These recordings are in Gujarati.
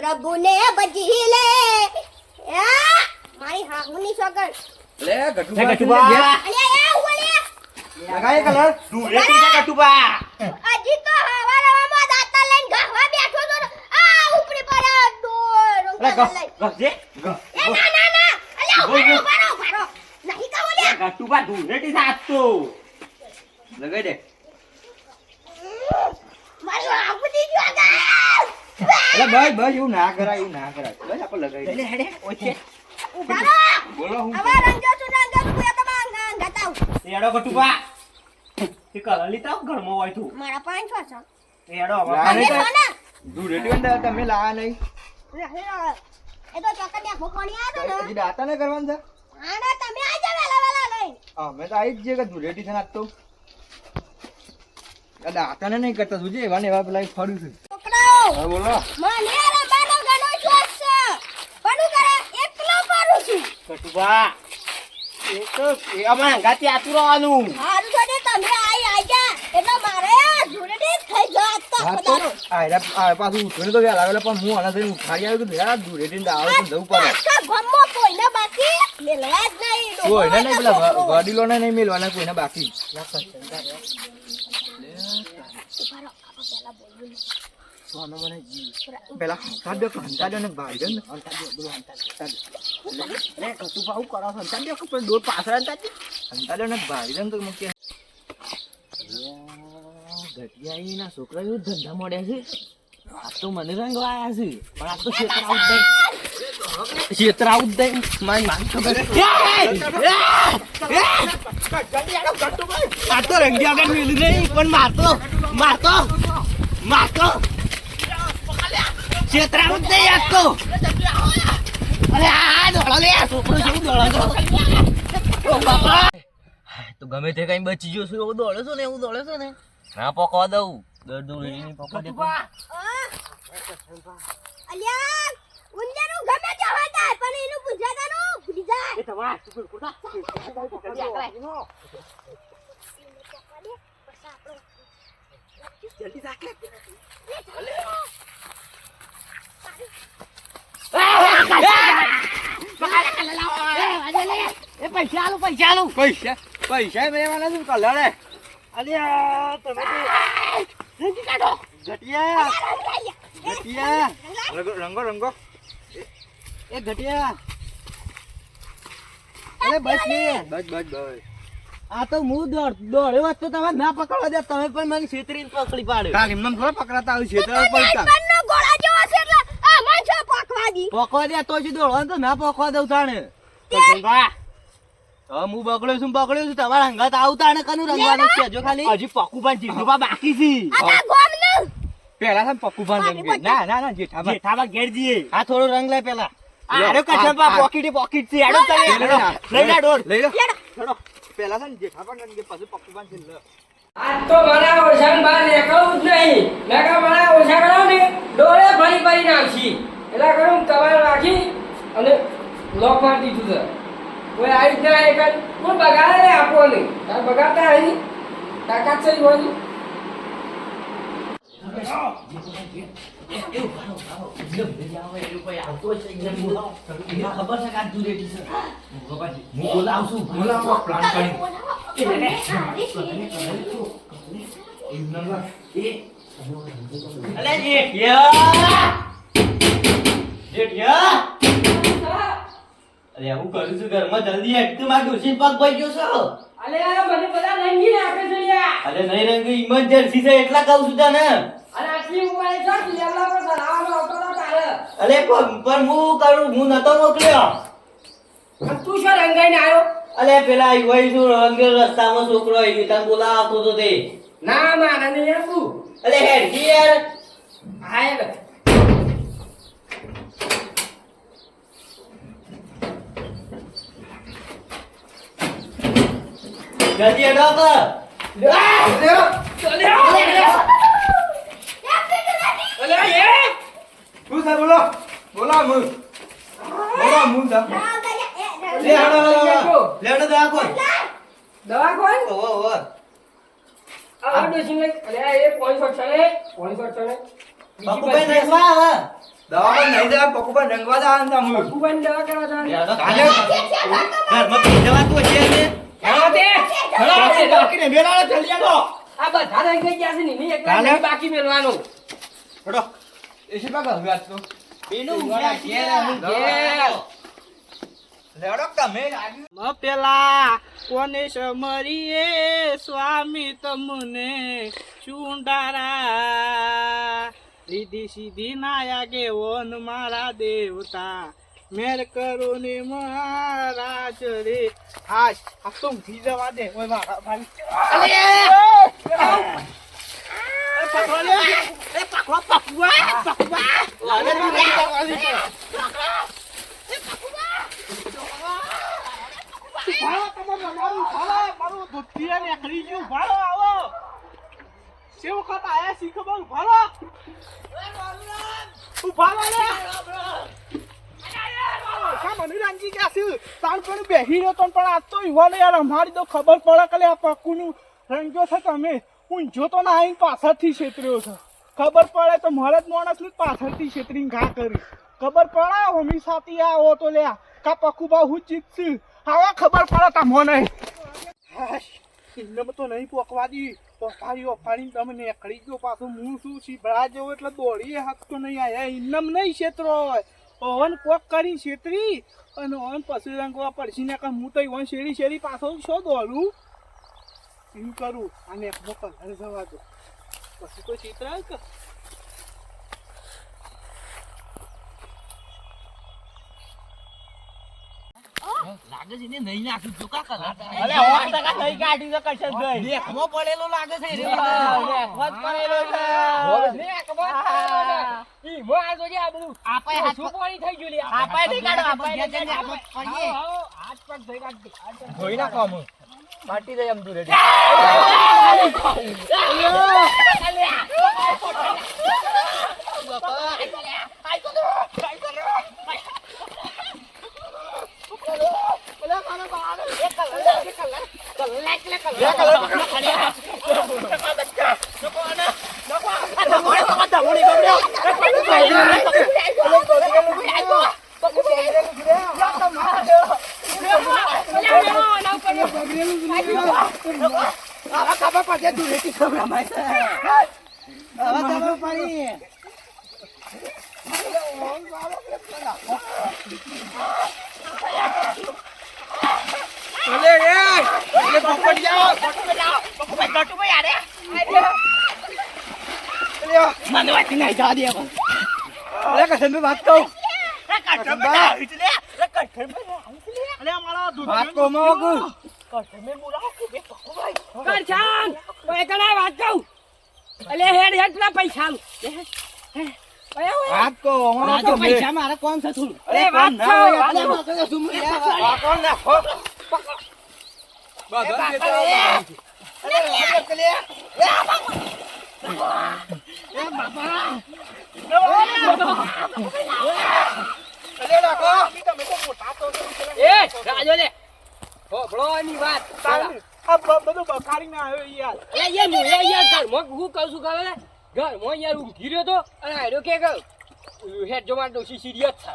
પ્રભુને ભજી લે મારી હાહુની સોગન લે ગટુબા અલ્યા એ ઓલે લગાય કલર ધૂળેટી છે ગટુબા અજી તો હવારમાં દાતા લઈને ગાવા બેઠો તો આ ઉપરી પર ગજે એ ના ના ના અલ્યા ઉભારો નહીં કા ઓલે ગટુબા ધૂળેટી છે આજ તો લગાય દે મારી હાહુની સોગન અલે ભાઈ એવું ના કરાય બસ આપણે લગાઈ દે હેડે ઓછે ઉભારો બોલો હું હવે રંજો સુરંજો કુયા તમા ગાતાઉ એડો ગટુબા તે કલર લીધા ઘરમાં હોય તું મારા પાંચ છો એડો અને સોના ધૂળેટી વંડા તમે લાયા નહીં એ તો ચોકડિયા ભોકોણી આતો ને હજી દાતા ને કરવાનું છે આના તમે આઈ જા વેલા લઈ અમે તો આવી જ જે કે ધૂળેટી છે ને આજ તો આ દાતા ને નહીં કરતા સુજે એવા ને એવા પેલા ફર્યું છે છોકરાઓ હા બોલો મને રબાનો ગનો શોખ છે પણ કરે એકલો પારું છું ગટુબા એ તો એ અમાર ગાતી આતુરવાનું હારું છોડે તમે આઈ જા એટલે મારે ધૂળેટી થઈ જાત તો હા તો પધારો આ પાછું ઉઠીને તો વેલા આવેલા પણ હું આના થઈને ઉઠાડી આવ્યો કે ભેળા ધૂળેટી ને દાવા તો જવું પડે આખા ગામમાં કોઈને બાકી મેલવા જ નહીં કોઈને નહીં પેલા વડીલો ને નહીં મેલવાના કોઈને બાકી પેલા હંતા દો ને ભાઈ દો ને અરે ગટુબા હું કરો છો સંતાન દેખો પણ દોર પાછળ હંતા દો ને ભાઈ દો ને તો મૂકે ગટિયાઈ ના છોકરા એવું ધંધા મળ્યા છે આ તો મને રંગ આયા છે પણ આ તો ક્ષેત્ર આવું જ દઈ મારી માન ખબર આ તો રંગી આગળ મેલું નહીં પણ મારતો ક્ષેત્ર આવું જ દઈ આ તો અરે આ દોડો લે આ છોકરો જેવું દોડો ઓ બાપા તો ગમે તે કઈ બચી ગયો છું એવું દોડે છે ને ના પકવા દઉં દર્દ નહીં પકવા દે અલ્યા ઉંદરનું ગમે તે હોય તાય પણ એનું પૂછાતાનું ભૂલી જાય એ તમાર તું કોટા જલ્દી રાખે એ પૈસા આલો પૈસા મેળવાના શું કલર હે અલ્યા તમે તો જલ્દી કાઢો ઘટિયા રંગો એ ઘટિયા અરે બસ આ તો હું દોડ્યો હોત તો તમે ના પકડવા દે તમે પણ મને છેતરીને પકડી પાડ્યો કાક એમને થોડા પકડાતા હોય છે તો પડતા એકનો ગોળા જેવો છે એટલે આ મન છો પકવા દી પકવા દે તો જ દોડવા તો ના પકવા દઉં તાણે ગંગા હવે હું બગડ્યો છું તમારા હંગાત આવતા ને કનું રંગવાનું છે જો ખાલી હજી પકુ પણ જીતુબા બાકી છે આ ગોમનું પેલા છે પક્કુ ભાન રંગ ના જેઠાબા જેઠાબા ઘેર જઈએ આ થોડો રંગ લે પેલા આડો કચંબા પોકેટ છે આડો તમે લઈ લે ડોર લઈ લો પેલા છે ને જેઠાબા રંગ પછી પક્કુ ભાન છે લે આજ તો મારા ઓછાન બહાર નીકળવું જ નહીં નકા મારા ઓછા કરો ને ડોળે ફરી નાખી એટલે કરું કવાર રાખી અને લોક મારી દીધું છે કોઈ આવી જ ના એક કોઈ બગાડે ને આપવો નહીં તાર બગાડતા આવી તાકાત છે હોય ખબર છે કે આ ધૂળેટી છે હું બોલાવશું પ્લાન કરી અલે જેઠિયા અરે હું કરું છું ઘરમાં જલ્દી હેડ તું માર ડોશી પગ ભાઈ ગયો છો અલે મને બધા રંગી નાખે છે યાર અરે નહીં રંગી ઇમરજન્સી છે એટલા કહું છું તને અને આટલી ઉપાય છે લેવલા પર સલાવાનો આવતો ના તારે અરે પણ હું કરું હું નતો મોકલ્યો અને તું શું રંગાઈને આવ્યો અલે પેલા વહી શું રંગ રસ્તામાં છોકરો આવી તને બોલાવતો તો તે ના મારા ને યાર તું અલે હેડ કી યાર હા યાર જલ્દી હેડો કર શું છે બોલો મું લે હેડો દવા કોણ દવા કોણ ઓહો આ ડોશી ને અલે એ 500 છે ને 500 છે ને બાપુ ભાઈ નાખવા હવે દવા નહીં જાય પકુબા રંગવા જવાનું તમે ભગવાન દવા કરવા જવાનું. કાલે ઘરમાં પી જવાતું હશે ને હેલો તે, હેલો તે. ડોકીને મેલાડો જલ્દી આવો આ બધા રહી ગઈ ગયા છે ને, મેં એકલા કાલે? નહીં બાકી મેલવાનું. હડો એ છે પાકા હવે આજ તો બેનું ઊંઘ્યા ઘેર આવું. ઘેર. લેડો તમે પેલા કોને સમરીએ સ્વામી તમને ચુંડારા લીધી સીધી નાયા ગે વન મારા દેવતા મેર કરો ને મહારાજ રે આજ આ તો ઊંઘી જવા દે ઓય મારા ભાઈ મારું ધોતિયા નીકળી ગયું ભાડો આવો સેવ વખત આયા શીખ બહુ ભાડો ઉભા રે મને રાંજી ગયા છે તાણ પણ બેહી રહ્યો તો પણ આજ તો યુવાનો યાર અમારી તો ખબર પડે કે આ પક્કુનું રંગ્યો છે તમે ઊંઝો તો ના આવીને પાછળથી છેતર્યો છે ખબર પડે તો મળે જ માણસને પાછળથી છેતરીને ઘા કરી ખબર પડે હમી સાથી આવો તો લ્યા કા પક્કુ બા હું જીતશું હવે ખબર પડે તમો નહીં ઇન્દમ તો નહીં પોકવા દી ઓફારી તમે નીકળી ગયો પાછું હું શું શીભળા જેવો એટલે દોડીએ હક તો નહીં આયા ઇન્દમ નહીં છેતરો ઓવન કોક કરી છેતરી અને ઓવન પછી રંગવા પડશે ને હું તો ઓવન શેરી શેરી પાછો શું દોડું એમ કરું અને મોકલ ઘરે જવા દો પછી કોઈ છેતરાય કે લાગે છે ને નહીં નાખ્યું તો કા કરા અરે 100% નહીં કાઢી તો કશે ગઈ દેખમો પડેલો લાગે છે રે વધ પડેલો છે ને આ કબાટ ખાવાનો છે. ઈ મો આ જોજે આ બધું. આપે હાથ શું પાણી થઈ ગયું લે આ? આપે નહીં કાઢો આપે નહીં કાઢો આવો, આવો, હાથ પગ ધોઈ કાઢ દે. ધોઈ નાખો અમે પાટી દે એમ તું રેડી અરે કસમ વાત કહું અરે અમારા વાત કહું મોગુ કરશાન, ઓય કણાય વાત કહું. અલે હેડ હેડ પેલા પૈસા આલું. ઓય ઓય. વાત કહું હમણાં તો પૈસા મારે કોમ છે થોડું અરે વાત ના કહું. હોય, અલે આ કોણ નાખો એ રાજો લે. હોભળો એની વાત. આ બધું બખાડી ના આવ્યો યાર અલે યાર હું યાર ઘરમાં હું કહું છું ખબર છે? ઘરમાં યાર ઊંઘી રહ્યો તો અને આયરો કે હેડ જો મારો સિરિયસ છે.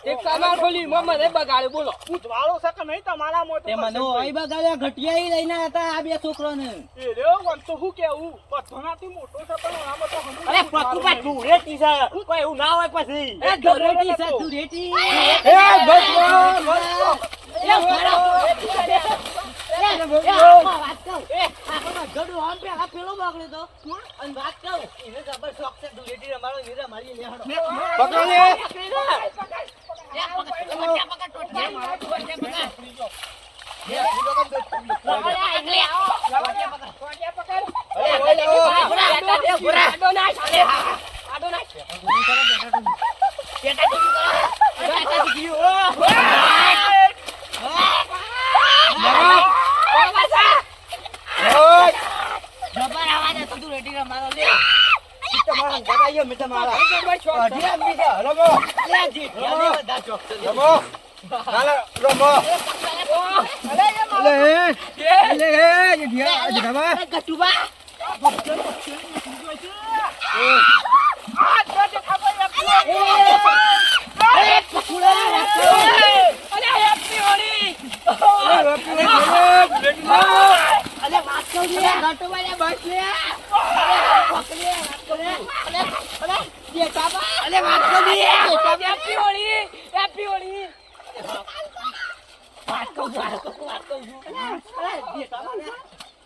એક કામાર ખોલી મને બગાડ્યો બોલો. પૂછવાળો છે કે નહીં તમારા મોટો તે મને ઓય બગાડ્યા ઘટિયા લઈને હતા આ બે છોકરાને એ રે વન તો હું કેવું બધોનાથી મોટો છે પણ આમાં તો હમણાં અરે પકુબા તું રેતી છે કોઈ એવું ના હોય પછી એ રેતી છે તું રેતી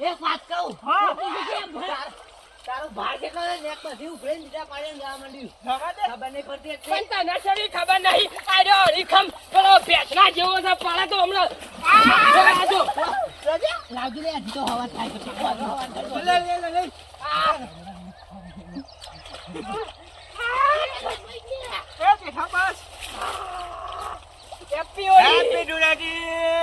એક વાત કહું તારો ભાર કેટલો છે નેક માંથી ઉભરીને બીજા પાડે જવા માંડ્યું ખબર નહીં પડતી એટલે પણ તને શરી ખબર નહીં આ જો રીખમ પેલો ભેંસના જેવો છે પડે તો હમણાં આ જો લાવજો લે હજી તો હવા થાય છે હેપી હોળી હેપી ધૂળેટી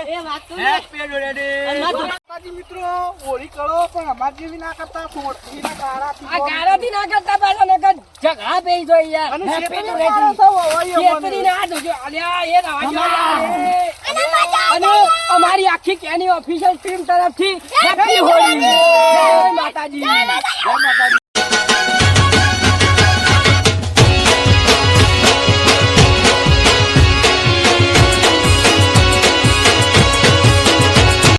એ વાત કહું હેપી ધૂળેટી માતાજી મિત્રો હોળી કરો પણ અમાર જેવી ના કરતા સોટલીના ગાળાથી આ ગારાથી ના કરતા પહેલા નકર ઝઘડા પેઈ જોઈ યાર અને હેપી શેતરી ધૂળેટી. મારો સૌ હવાઈ શેતરી ના જોજો અલ્યા એ અને અમારી આખી કેની ઓફિશિયલ ટીમ તરફથી હેપી હોળી જય માતાજી જય માતાજી